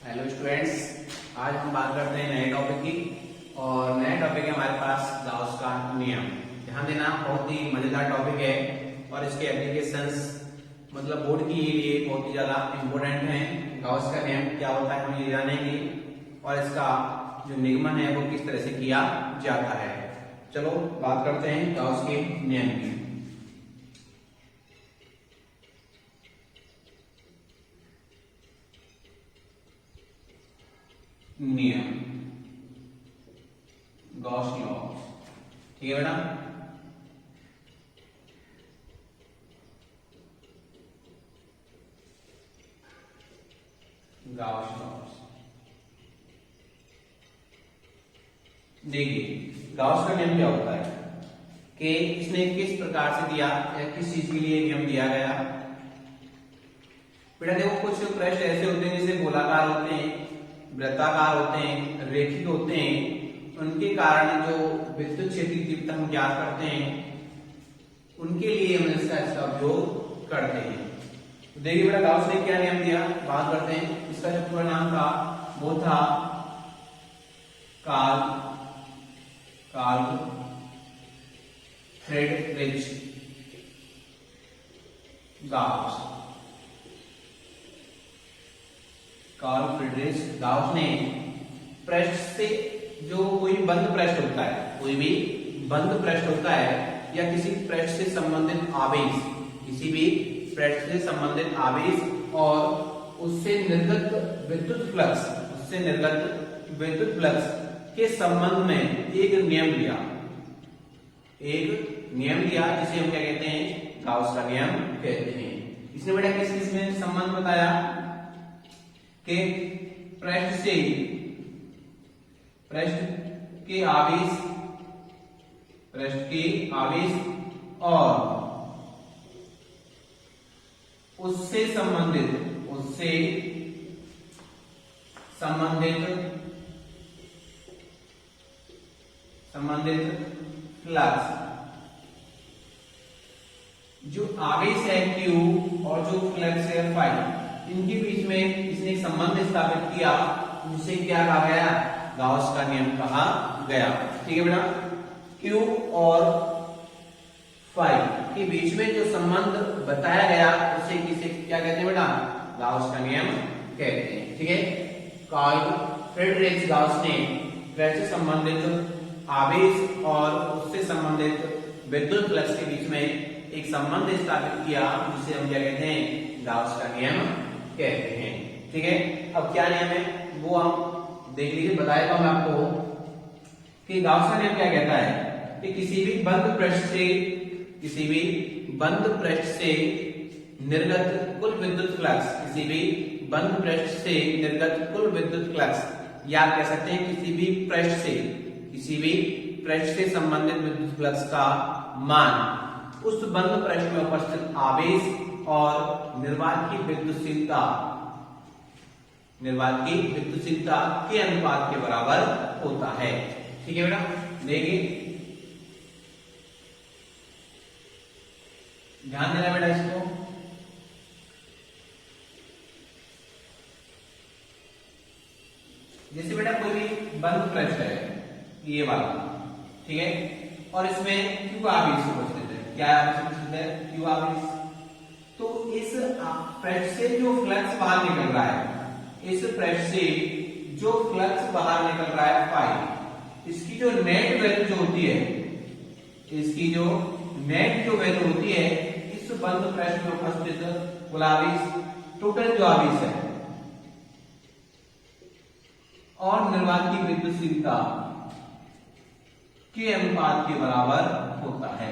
Hello students, आज हम बात करते हैं नए टॉपिक की। और नया टॉपिक है हमारे पास गाउस का नियम। ध्यान देना, बहुत ही मजेदार टॉपिक है और इसके एप्लीकेशंस मतलब बोर्ड के लिए बहुत ही ज्यादा इम्पोर्टेंट हैं। गाउस का नियम क्या होता है हम ये जानेंगे और इसका जो निगमन है वो किस तरह से किया जाता है। चलो बात करते हैं गाउस के नियम की। नियम गॉस लॉ, ठीक है बेटा। गॉस लॉ देखिए, गॉस का नियम क्या होता है कि इसने किस प्रकार से दिया या किस चीज के लिए नियम दिया गया। बेटा देखो, कुछ पृष्ठ ऐसे होते हैं जैसे गोलाकार होते हैं, वृत्ताकार होते हैं, रेखिक होते हैं। उनके कारण जो विद्युत क्षेत्र की तीव्रता हम ज्ञात करते हैं उनके लिए हम इसका उपयोग करते हैं। तो देखिए बेटा, गाउस ने क्या नियम दिया, बात करते हैं। इसका जो पूरा नाम था वो था Carl Friedrich Gauss. Carl Friedrich Gauss ने पृष्ठ से जो कोई बंद पृष्ठ होता है, कोई भी बंद पृष्ठ होता है या किसी पृष्ठ से संबंधित आवेश, किसी भी पृष्ठ से संबंधित आवेश और उससे निर्गत विद्युत फ्लक्स के संबंध में एक नियम लिया, जिसे हम क्या कहते हैं, गाउस का नियम कहते हैं। इसने बेटा किस किस में संबंध बताया कि पृष्ठ के आवेश और उससे संबंधित फ्लक्स, जो आवेश है Q और जो फ्लक्स है फाई, इनके बीच में इसने एक संबंध स्थापित किया जिसे क्या कहा गया, गाउस का नियम कहा गया। ठीक है बेटा, Q और फाई के बीच में जो संबंध बताया गया उसे किसे क्या कहते हैं बेटा, गाउस का नियम कहते हैं। ठीक है, कार्ल फ्रेडरिच गाउस ने वैसे संबंधित आवेश और उससे संबंधित विद्युत फ्लक्स के बीच में एक संबंध स्थापित किया जिसे हम क्या कहते हैं, गाउस का नियम कहते हैं। ठीक है, अब क्या नियम है वो हम देख लीजिए, बताएगा मैं आपको कि गाउस का नियम क्या कहता है कि किसी भी बंद पृष्ठ से निर्गत कुल विद्युत फ्लक्स, या कह सकते हैं किसी भी पृष्ठ से संबंधित विद्युत फ्लक्स का मान उस बंद पृष्ठ में उपस्थित आवेश और निर्वात की विद्युतशीलता के अनुपात के बराबर होता है। ठीक है बेटा, देखिए ध्यान देना बेटा इसको। जैसे बेटा कोई भी बंद पृष्ठ है ये वाला, ठीक है, और इसमें Q आवेश उपस्थित है। क्या आवेश उपस्थित है, Q आवेश। तो इस पृष्ठ से जो फ्लक्स बाहर निकल रहा है, फाई, इसकी जो नेट वैल्यू होती है, इस बंद पृष्ठ में उपस्थित कुल आवेश, टोटल जो आवेश है और निर्वात की विद्युतशीलता के अनुपात के बराबर होता है।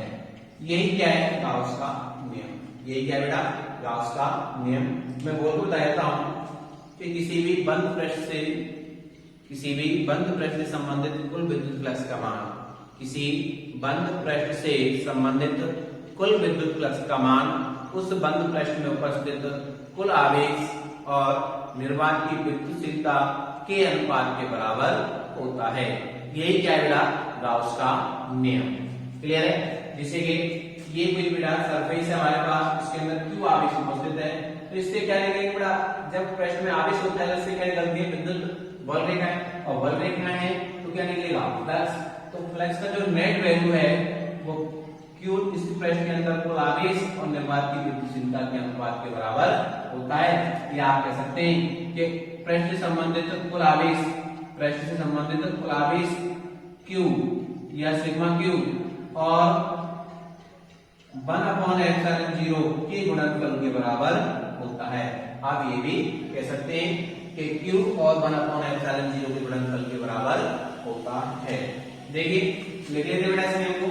यही क्या है, गाउस का नियम। यही क्या है बेटा, गाउस का नियम। मैं बोल बताता हूं कि किसी भी बंद पृष्ठ से संबंधित कुल विद्युत फ्लक्स का मान, उस बंद पृष्ठ में उपस्थित कुल आवेश और निर्वात की विद्युतशीलता के अनुपात के बराबर होता है। यही क्या है बेटा, गाउस का नियम। क्लियर है। जैसे कि ये कोई बेटा सरफेस है हमारे पास, इसके अंदर Q आवेश उपस्थित है तो इससे क्या निकलेगा बेटा, जब प्रश्न में आवेश होता है तो इससे क्या निकलती है, विद्युत बल रेखा है, और बल रेखा है तो क्या निकलेगा, फ्लक्स। तो फ्लक्स का जो नेट वैल्यू है वो क्यू इस प्रश्न के अंदर कुल आवेश और निर्वात की विद्युतशीलता के अनुपात के बराबर होता है। या आप कह सकते हैं कि प्रश्न से संबंधित कुल आवेश, प्रश्न से संबंधित कुल आवेश क्यू या सिग्मा क्यू और 1/ε0 के गुणनफल के बराबर होता है। आप ये भी कह सकते हैं कि Q और 1/ε0 के गुणनफल के बराबर होता है। देखिए लिख लेते बेटा इस नियम को,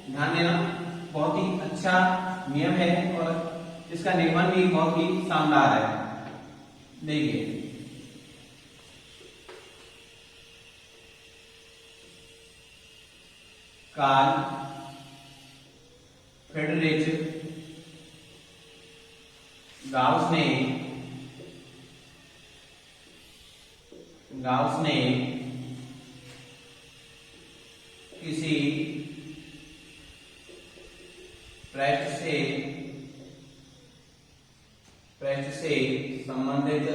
ध्यान देना, बहुत ही अच्छा नियम है और इसका नियमन भी बहुत ही शानदार है। देखिए कार्ल फ्रेडरिच गाउस ने किसी पृष्ठ से संबंधित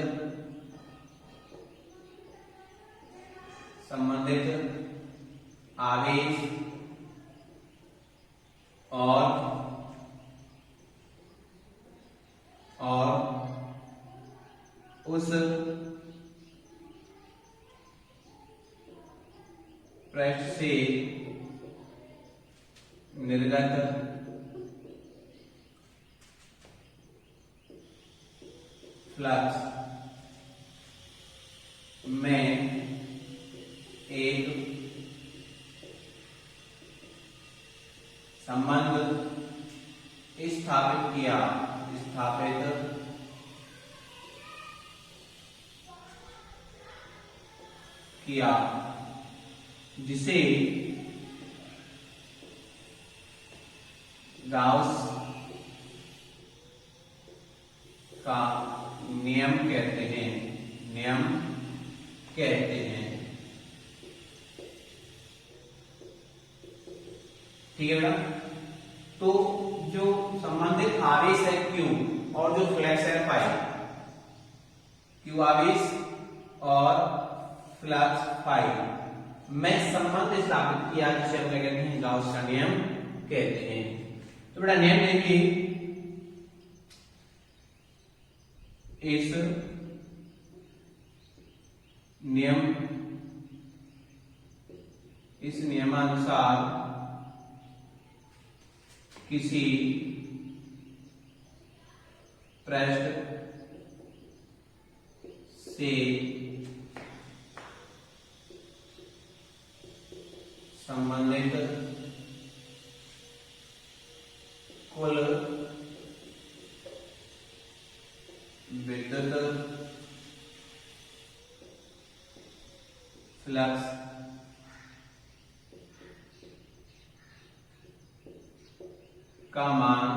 आवेश और उस पृष्ठ से निर्गत फ्लक्स में एक संबंध स्थापित किया जिसे गाउस का नियम कहते हैं, ठीक है बेटा। तो जो संबंधित आवेश है Q और जो फ्लक्स है फाई, Q आवेश और फ्लक्स फाई में संबंध स्थापित किया जिसे हम क्या कहते हैं, गाउस का नियम कहते हैं। तो बेटा नियम देखिए, इस नियमानुसार किसी पृष्ठ से संबंधित कुल विद्युत फ्लक्स का मान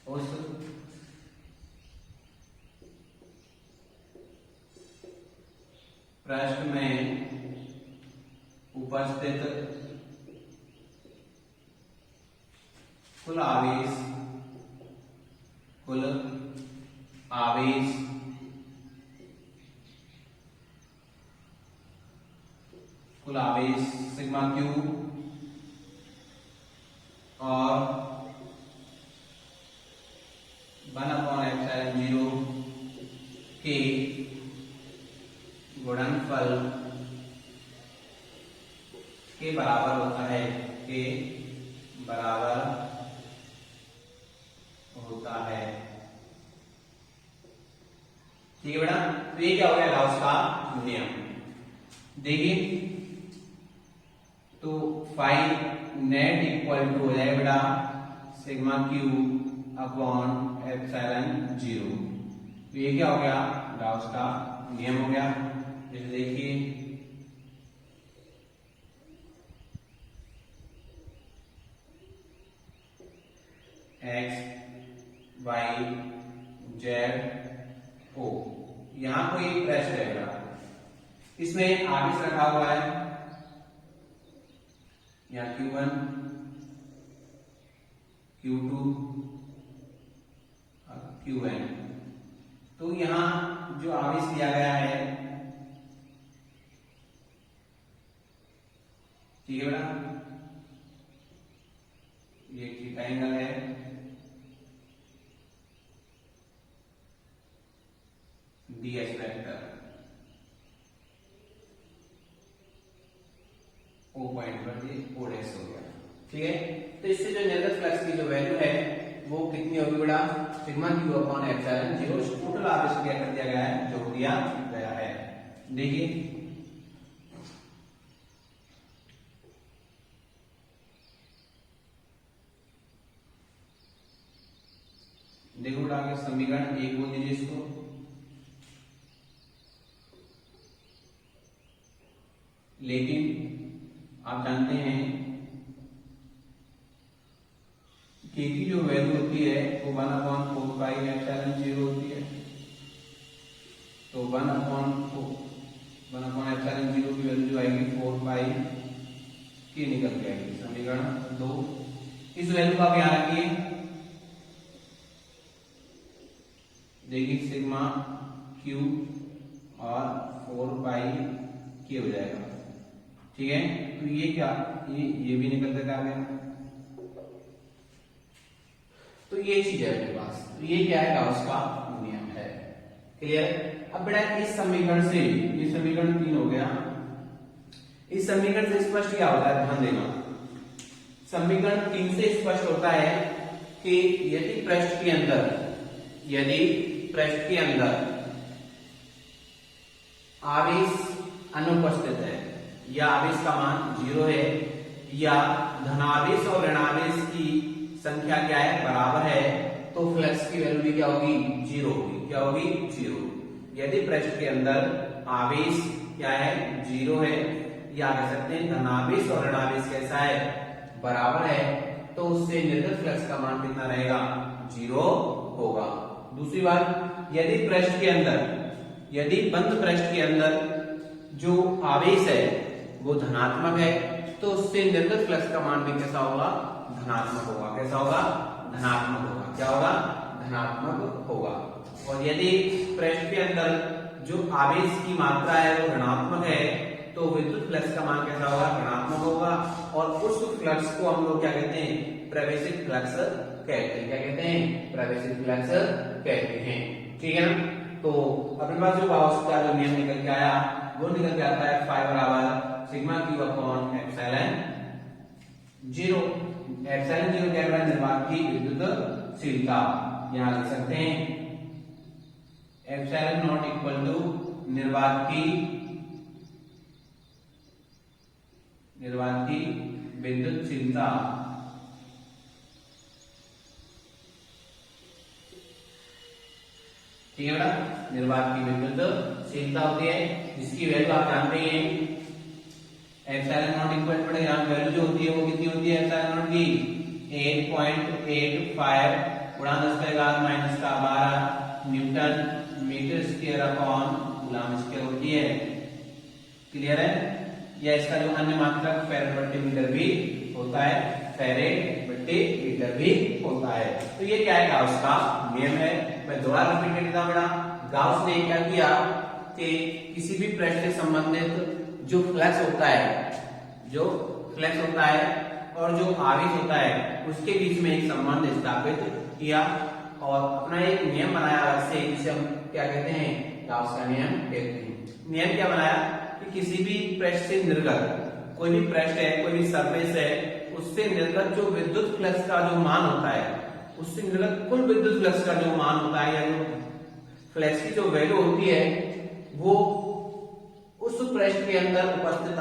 उस पृष्ठ में उपस्थित कुल आवेश सिग्मा क्यू और 1/ε0 के गुणनफल के बराबर होता है, ठीक है बेटा। तो ये क्या हो गया, गाउस का नियम। देखिए तो फाई नेट इक्वल टू हो जाएगा बेटा सिग्मा क्यू अपॉन ε0। तो ये क्या हो गया, गाउस का नियम हो गया। जैसे देखिए एक्स वाई जेड ओ, यहां कोई पृष्ठ है बेटा, इसमें आवेश रखा हुआ है, यहाँ Q1 Q2 Qn। तो यहां जो आवेश दिया गया है, ठीक है बेटा, ये थीटा एंगल है, ds वेक्टर ओ पॉइंट पर ये o डैश हो गया, ठीक है। तो इससे जो निर्गत फ्लक्स की जो वैल्यू है वो कितनी होगी बेटा, sigma Q upon epsilon zero, total आवेश क्या कर दिया गया है, जोड़ दिया गया है। देखिए देखो बेटा, आगे समीकरण 1 बोल दीजिए इसको, लेकिन आप जानते हैं के की जो वैल्यू होती है वो 1/4 पाई एप्सिलॉन जीरो होती है। तो 1/4 एप्सिलॉन जीरो की वैल्यू जो आएगी 4 पाई की निकल के आएगी। समीकरण 2, इस वैल्यू का आप यहाँ रखिए, देखिए सिग्मा क्यू और 4 पाई के हो जाएगा, ठीक है। तो ये क्या, ये भी निकल कर आ गया। तो ये चीज है मेरे पास, तो ये क्या है, गाउस का नियम है। क्लियर। अब बेटा इस समीकरण से, ये समीकरण 3 हो गया, इस समीकरण से स्पष्ट क्या होता है, ध्यान देना। समीकरण 3 से स्पष्ट होता है कि यदि पृष्ठ के अंदर आवेश अनुपस्थित है या आवेश का मान 0 है या धनावेश और ऋणावेश की संख्या क्या है, बराबर है, तो फ्लक्स की वैल्यू भी क्या होगी, 0 होगी। क्या होगी, 0। यदि पृष्ठ के अंदर आवेश क्या है, 0 है, या कह सकते हैं धनावेश और ऋणावेश कैसा है, बराबर है, तो उससे निर्गत फ्लक्स का मान कितना रहेगा, 0 होगा। दूसरी बात, यदि बंद पृष्ठ के अंदर जो आवेश है वो धनात्मक है, तो उससे निर्गत फ्लक्स का मान भी कैसा होगा, धनात्मक होगा। कैसा होगा, धनात्मक होगा। क्या होगा, धनात्मक होगा। और यदि पृष्ठ के अंदर जो आवेश की मात्रा है वो ऋणात्मक है, तो विद्युत फ्लक्स का मान कैसा होगा, ऋणात्मक होगा। और उस फ्लक्स को हम लोग क्या कहते हैं, प्रवेशित फ्लक्स कहते हैं। क्या कहते हैं, प्रवेशित फ्लक्स कहते हैं, ठीक है ना। तो अपने पास जो गाउस का जो नियम निकल के आया वो निकल के आता है फाई बराबर sigma Q upon epsilon zero. Epsilon zero क्या है, निर्वात की विद्युतशीलता। यहां लिख सकते हैं एप्सिलॉन नॉट इक्वल टू निर्वात की विद्युतशीलता। ठीक है बेटा, निर्वात की विद्युतशीलता होती है, जिसकी वैल्यू आप जानते हैं एप्सिलॉन नॉट इक्वल टू, यहां वैल्यू जो होती है वो कितनी होती है, एप्सिलॉन नॉट की 8.85 गुणा 10⁻⁻12 newton metre square upon coulomb square होती है। क्लियर है। या इसका जो अन्य मात्रक फैरेड बटे मीटर भी होता है, फैरेड बटे मीटर भी होता है। तो ये क्या है, गाउस का नियम है। मैं दोबारा रिपीट कर देता हूं बेटा, गाउस ने क्या किया कि किसी भी पृष्ठ से संबंधित जो फ्लक्स होता है और जो आवेश होता है उसके बीच में एक संबंध स्थापित किया और अपना एक नियम बनाया अलग से, जिसे हम क्या कहते हैं, गाउस का नियम कहते हैं। नियम क्या बनाया कि किसी भी पृष्ठ से निर्गत, कोई भी पृष्ठ है, कोई भी सरफेस है, उससे निर्गत जो विद्युत फ्लक्स का जो मान होता है, उससे निर्गत कुल विद्युत फ्लक्स का जो मान होता है या जो फ्लक्स की जो वैल्यू होती है, वो उस पृष्ठ के अंदर उपस्थित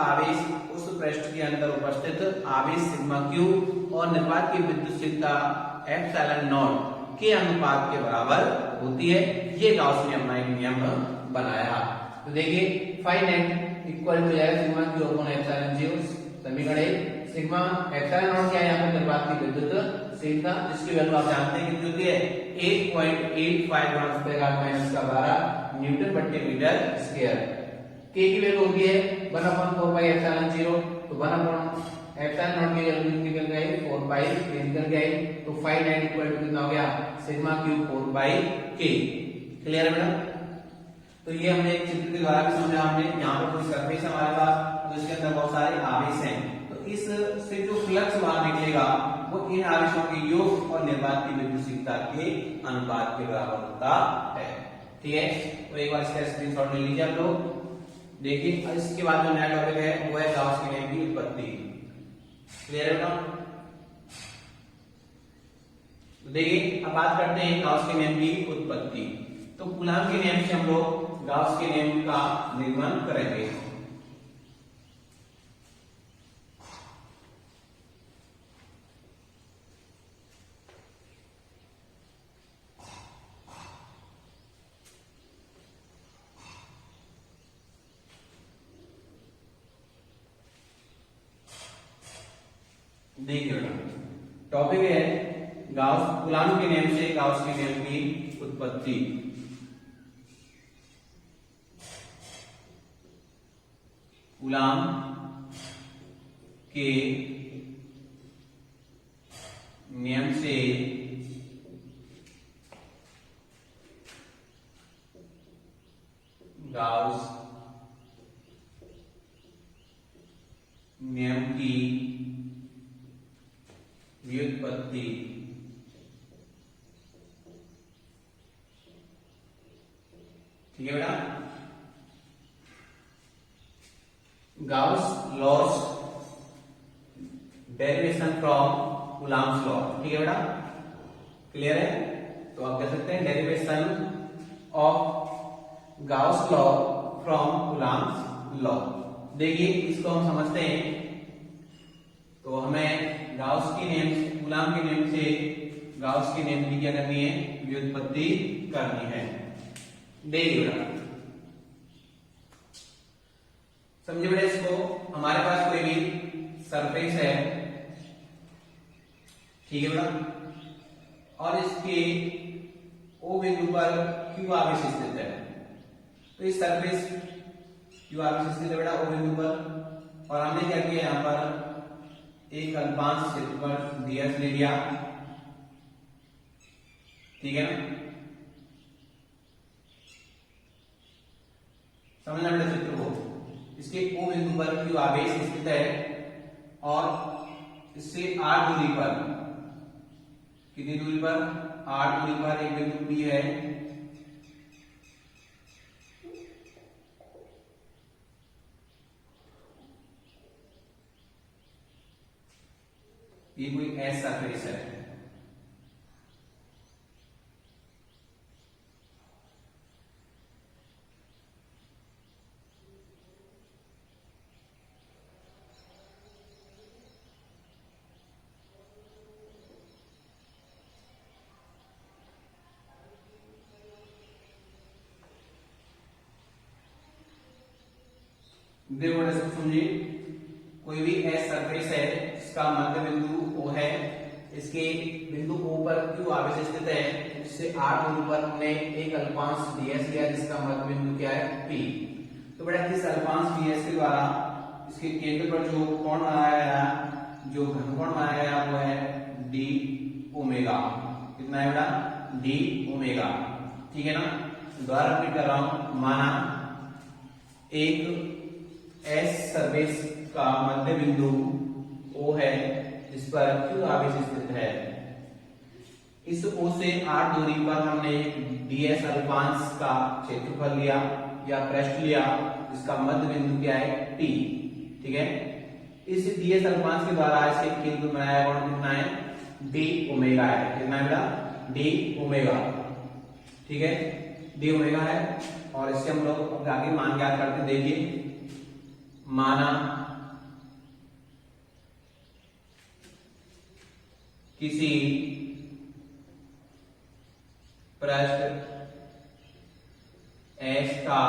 आवेश सिग्मा क्यू और निर्वात की विद्युतशीलता एप्सिलॉन नॉट के अनुपात के बराबर होती है। ये गाउस ने अपना एक नियम बनाया। तो देखिए फाई नेट इक्वल टू जाएगा sigma Q upon epsilon zero. समीकरण 1, सिग्मा एप्सिलॉन नॉट क्या है, यहाँ पे निर्वात की विद्युतशीलता, जिसकी वैल्यू आप जानते हैं कितनी होती है, 8.85 गुणा 10⁻⁻12 न्यूटन बटे मीटर स्क्वायर। के की वैल्यू होती है 1/4 पाई एप्सिलॉन जीरो, तो 1/4 एप्सिलॉन नॉट की वैल्यू निकल गई 4 पाई के निकल गई, तो फाई नाइन इक्वल टू कितना हो गया सिग्मा क्यूब 4 पाई के। क्लियर है बेटा? तो ये हमने एक चित्र के द्वारा भी समझा हमने। यहाँ पर कोई सरफेस है हमारे पास, तो इसके अंदर बहुत सारे आवेश हैं, तो इस से जो फ्लक्स बाहर निकलेगा वो इन आवेशों के योग और निर्वात की विद्युतीयता के अनुपात के बराबर होता है। ठीक है, तो एक बार इसका स्क्रीनशॉट ले लीजिए आप लोग। देखिए इसके बाद जो नया टॉपिक है वो है गाउस के नियम की उत्पत्ति। क्लियर है बेटा? देखिए अब बात करते हैं गाउस के नियम की उत्पत्ति। तो कूलॉम के नियम से हम लोग गाउस के नियम का निर्माण करेंगे। देखिए टॉपिक है गाउस कूलॉम के नियम से गाउस के नियम की उत्पत्ति। कूलॉम के नियम से गाउस नियम की व्युत्पत्ति। ठीक है बेटा? Gauss laws derivation from Coulomb's law. ठीक है बेटा? क्लियर है? तो आप कह सकते हैं derivation of Gauss law from Coulomb's law. देखिए इसको हम समझते हैं, तो हमें गाउस के नियम कूलॉम के नियम से गाउस के नियम की क्या करनी है व्युत्पत्ति करनी है। देखिए बेटा समझे बेटा इसको। हमारे पास कोई भी सरफेस है, ठीक है बेटा, और इसके ओ बिंदु पर क्यू आवेश स्थित है। तो इस सरफेस क्यू आवेश स्थित है बेटा ओ बिंदु पर, और हमने क्या किया यहाँ पर एक अल्पांश क्षेत्रफल ds ले लिया। ठीक है ना? समझना बेटा चित्र को। इसके ओ बिंदु पर क्यू आवेश स्थित है और इससे r दूरी पर, कितनी दूरी पर r दूरी पर एक बिंदु P है। ये कोई एस सरफेस है। देखो इसको समझिए, कोई भी एस सरफेस है इसका मध्य बिंदु O है, इसके बिंदु O पर क्यू आवेश स्थित है, जिससे r दूरी पर हमने एक अल्पांश ds लिया जिसका मध्य बिंदु क्या है P। तो बेटा इस अल्पांश ds के द्वारा इसके केंद्र पर जो कोण बनाया गया, जो घनकोण बनाया गया वो है d ओमेगा। कितना है बेटा d ओमेगा। ठीक है ना? दोबारा रिपीट कर रहा हूं, माना एक एस सरफेस का मध्य बिंदु O है जिस पर Q आवेश स्थित है। इस O से r दूरी पर हमने ds अल्पांश का क्षेत्रफल लिया या पृष्ठ लिया जिसका मध्य बिंदु क्या है P। ठीक है? इस ds अल्पांश के द्वारा इसके केंद्र बनाया कोण कितना है d ओमेगा है। कितना है बेटा d ओमेगा। ठीक है? d ओमेगा है, और इससे हम लोग आगे मान ज्ञात करते हैं। देखिए माना किसी पृष्ठ S का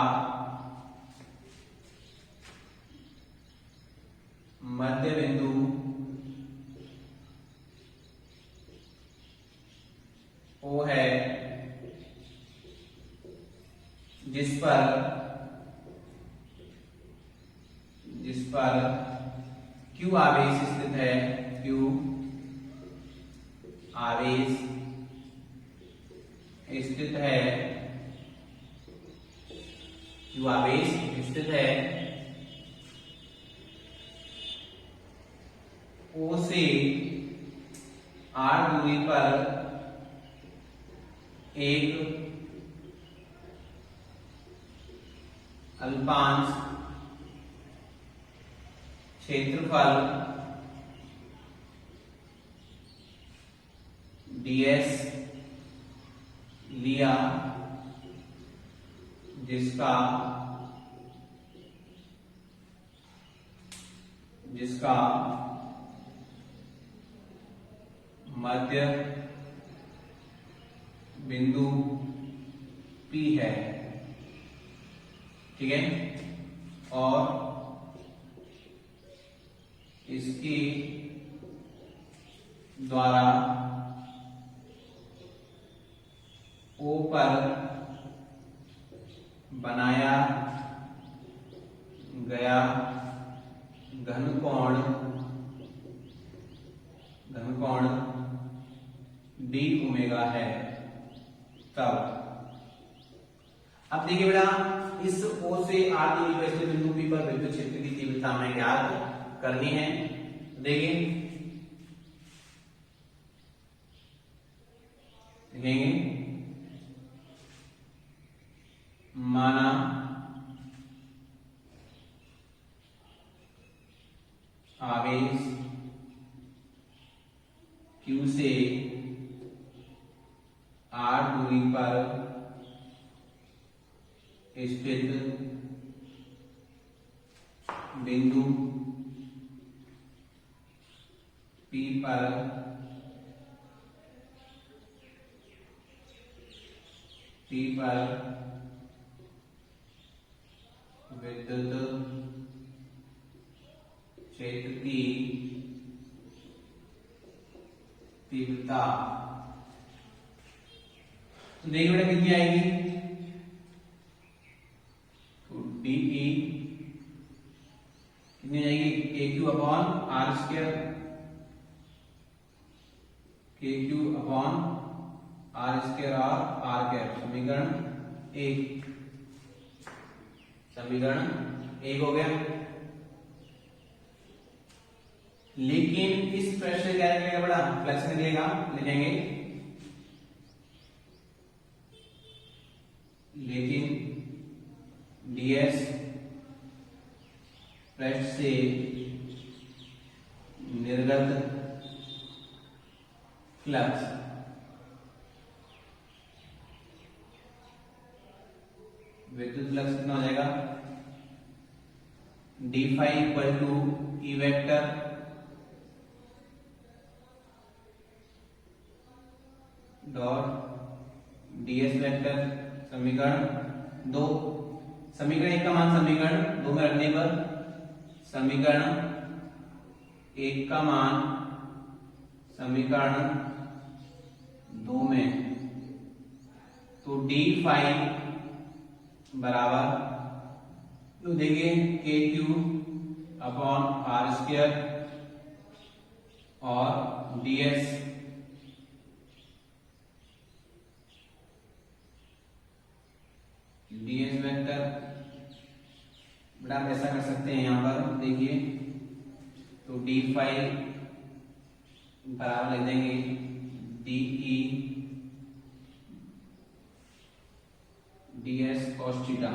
मध्य बिंदु O है जिस पर Q आवेश है, Q आवेश स्थित है, Q आवेश स्थित है O से R दूरी पर एक अल्पांश क्षेत्रफल ds लिया, जिसका मध्य बिंदु P है, ठीक है, और इसके द्वारा O पर बनाया गया घनकोण d ओमेगा है। तब अब देखिए बेटा, इस O से R दूरी पर स्थित बिंदु P पर विद्युत क्षेत्र की तीव्रता हमें ज्ञात करनी है। देखिए लिखेंगे, माना आवेश Q से R दूरी पर स्थित बिंदु P पर विद्युत क्षेत्र की तीव्रता, तो देखिए बेटा कितनी आएगी, तो DE कितनी जाएगी, KQ upon R square, KQ upon R square और R कैप, समीकरण एक हो गया। लेकिन इस प्रश्न से क्या निकलेगा बड़ा, फ्लक्स निकलेगा, लिखेंगे लेकिन ds पृष्ठ से निर्गत फ्लक्स विद्युत फ्लक्स कितना हो जाएगा, d phi equal to E vector dot ds vector, समीकरण 2, समीकरण 1 का मान समीकरण 2 में रखने पर समीकरण 1 का मान समीकरण 2 में, तो d फाई बराबर, तो देखिए KQ अपॉन R स्क्वायर और ds वेक्टर, बेटा आप ऐसा कर सकते हैं, यहां पर देखिए, तो d फाई बराबर लिख देंगे DE ds cos theta,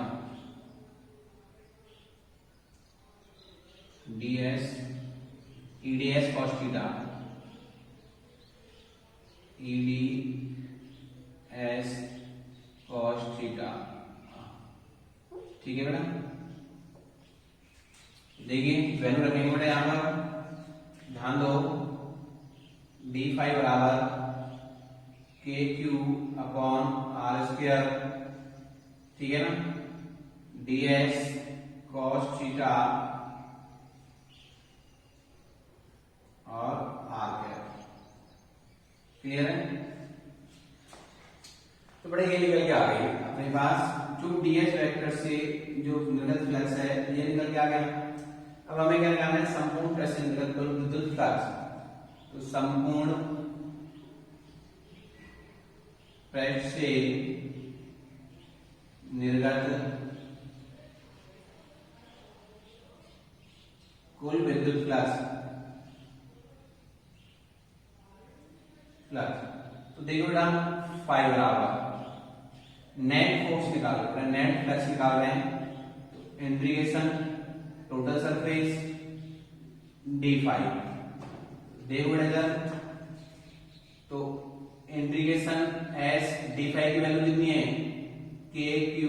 EDS cos theta, EDS cos theta, ठीक है बेटा। देखिए वैल्यू रखेंगे बेटा, यहां पर ध्यान दो, d फाई बराबर KQ अपॉन R स्क्वायर, ठीक है ना, ds cos थीटा और R कैप, क्लियर है। तो बड़े ये निकल के आ गई अपने पास, जो ds वेक्टर से जो निर्गत फ्लक्स है ये निकल के आ गया। अब हमें क्या निकालना है, संपूर्ण प्रेस से निर्गत कुल विद्युत फ्लक्स। तो संपूर्ण प्रेस से निर्गत कुल विद्युत फ्लक्स। तो देखो बेटा 5 बराबर नेट फोर्स निकालो, नेट फ्लक्स निकाल रहे हैं। तो इंटीग्रेशन टोटल सरफेस d5 देखो बेटा इधर, तो इंटीग्रेशन s d5 की वैल्यू कितनी है, kq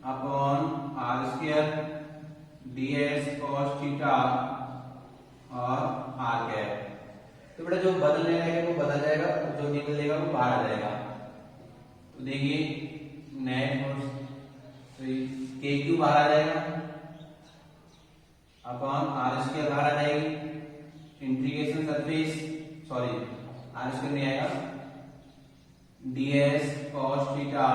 upon r square ds cos theta और r कैप। तो बेटा जो बदलने लगेगा वो बदल जाएगा, जो निकलेगा वो बाहर आ जाएगा। तो देखिए नेट फोर्स, तो के क्यू बाहर आ जाएगा अपॉन आर स्क्वायर बाहर आ जाएगी, integration surface sorry R square नहीं आएगा, ds cos theta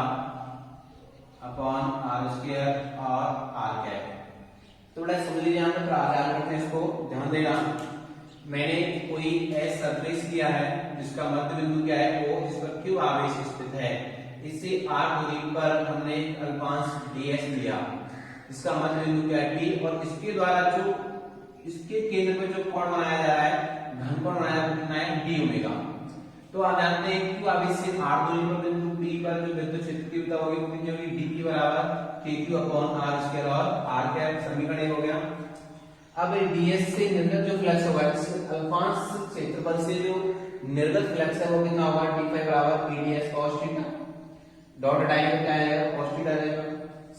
upon R square और आर कैप। तो बेटा समझ लीजिए यहाँ पर आधार करते हैं, इसको ध्यान देना। मैंने कोई एस सरफेस लिया है जिसका मध्य बिंदु क्या है, वो जिस पर क्यू आवेश स्थित है, इससे r दूरी पर हमने अल्पांश ds लिया, इसका मध्य बिंदु क्या है p, और इसके द्वारा जो इसके केंद्र में जो कोण बनाया जा रहा है, घन कोण बनाया कितना है, d ओमेगा। तो आप जानते हैं क्यू आवेश से r दूरी पर बिंदु p पर जो विद्युत क्षेत्र तीव्रता होगी वो कितनी होगी, d के बराबर kq अपॉन r स्क्वायर और r कैप। समीकरण हो गया। अब ds से निर्गत जो फ्लक्स होगा, इस अल्पांश क्षेत्रफल से जो निर्गत फ्लक्स है वो कितना होगा, d5 बराबर pds cos थीटा, डॉट हटाएंगे क्या आएगा, cos थीटा आ जाएगा।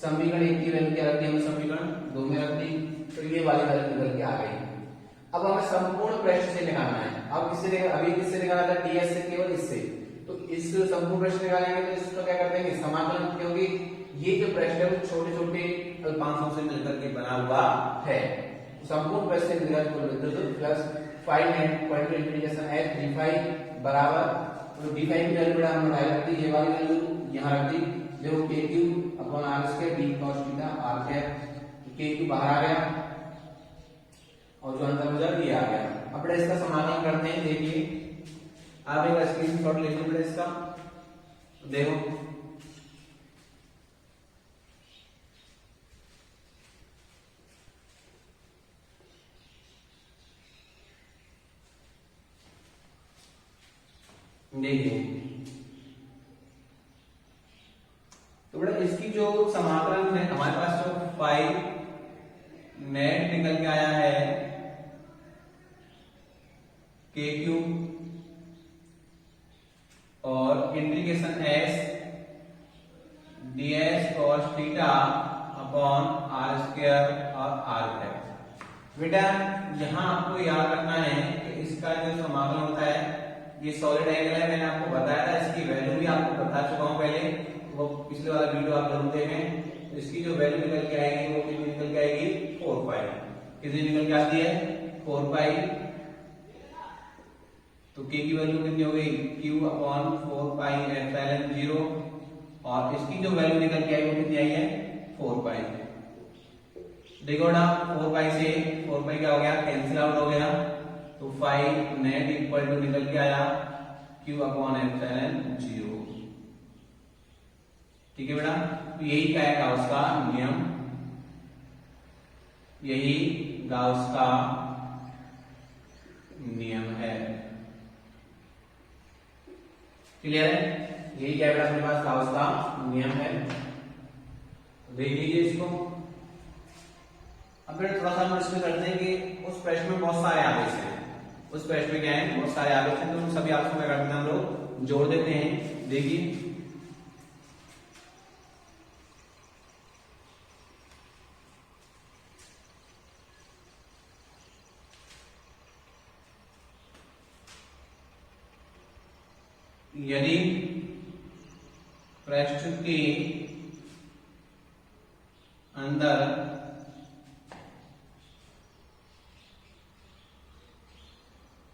समीकरण 1 की वैल्यू क्या रख दी, हमने समीकरण 2 में रख दी, तो ये वाली वैल्यू निकल के आ गई। अब हमें संपूर्ण पृष्ठ से निकालना है। अब किससे, अभी किससे निकाला था, ds से, केवल इससे। तो इस संपूर्ण पृष्ठ निकालेंगे तो इसको क्या कर देंगे, समाकलन, क्योंकि ये जो पृष्ठ है वो छोटे छोटे अल्पांशों से मिलकर के बना हुआ है। संपूर्ण पृष्ठ से निर्गत कुल विद्युत flux 5 net integration h d5 बराबर, तो d5 की वैल्यू हम बढ़ा रख दी, ये वाली वैल्यू यहां रख दी, जो kq upon r square d cos theta r cap, kq बाहर आ गया और जो अंतर बचा ये आ गया। अब बेटा इसका समाकलन करते हैं। देखिए आप एक स्क्रीनशॉट ले लीजिए बेटा इसका, देखो देखिए, तो बेटा इसकी जो समाकलन है, हमारे पास जो 5 नेट निकल के आया है kq और integration s ds cos theta upon r square और r कैप। बेटा यहां आपको याद रखना है कि इसका जो समाकलन होता है, ये सॉलिड एंगल है, मैंने आपको बताया था, इसकी वैल्यू भी आपको बता चुका हूं पहले, वो पिछले वाला वीडियो आप जरूर देखें। इसकी जो वैल्यू निकल के आएगी वो कितनी निकल के आएगी, 4 पाई। कितनी निकल के आती है, 4 पाई। तो k की वैल्यू कितनी हो गई, q अपॉन 4 पाई एप्सिलॉन 0, और इसकी जो वैल्यू निकल के आई वो कितनी आई है, 4 पाई। देखो ना 4 पाई से 4 पाई क्या हो गया, कैंसिल आउट हो गया, तो 5 नेट इक्वल टू निकल के आया q अपॉन एप्सिलॉन 0। ठीक है बेटा, तो यही क्या है गाउस का नियम, यही गाउस का नियम है। क्लियर है, यही क्या बेटा अपने पास गाउस का नियम है। देख लीजिए इसको। अब बेटा थोड़ा सा हम इसमें करते हैं कि उस प्रश्न में बहुत सारे आवेश हैं, उस प्रश्न में क्या है, बहुत सारे आवेश हैं, तो उन सभी आवेशों में करते हैं हम लोग जोड़ देते हैं। देखिए यदि पृष्ठ के अंदर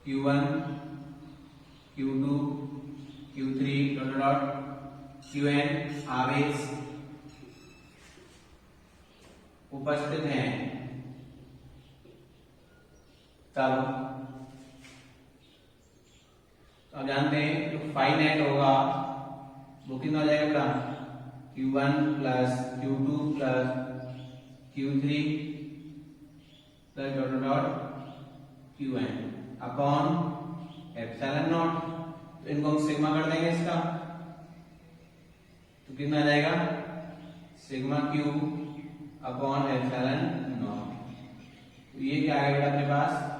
Q1, Q2, Q3 Qn आवेश उपस्थित हैं, चलो अब जानते हैं जो फाइनाइट होगा वो कितना हो जाएगा बेटा, Q1 plus Q2 plus Q3 plus dot dot Qn upon epsilon not. तो इनको हम सिग्मा कर देंगे इसका, तो कितना आ जाएगा sigma Q upon epsilon not. तो ये क्या आ गया बेटा अपने पास,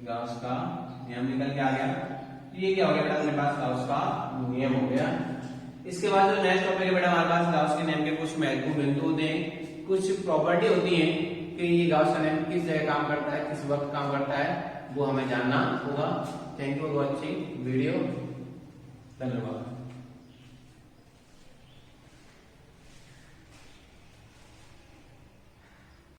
गाउस का नियम निकल के आ गया। ये क्या हो गया बेटा अपने पास, गाउस का नियम हो गया। इसके बाद जो नेक्स्ट टॉपिक है बेटा हमारे पास गाउस के नियम के कुछ महत्वपूर्ण बिंदु होते हैं, कुछ प्रॉपर्टी होती है कि ये गाउस का नियम किस जगह काम करता है, किस वक्त काम करता है, वो हमें जानना होगा। Thank you for watching video, धन्यवाद।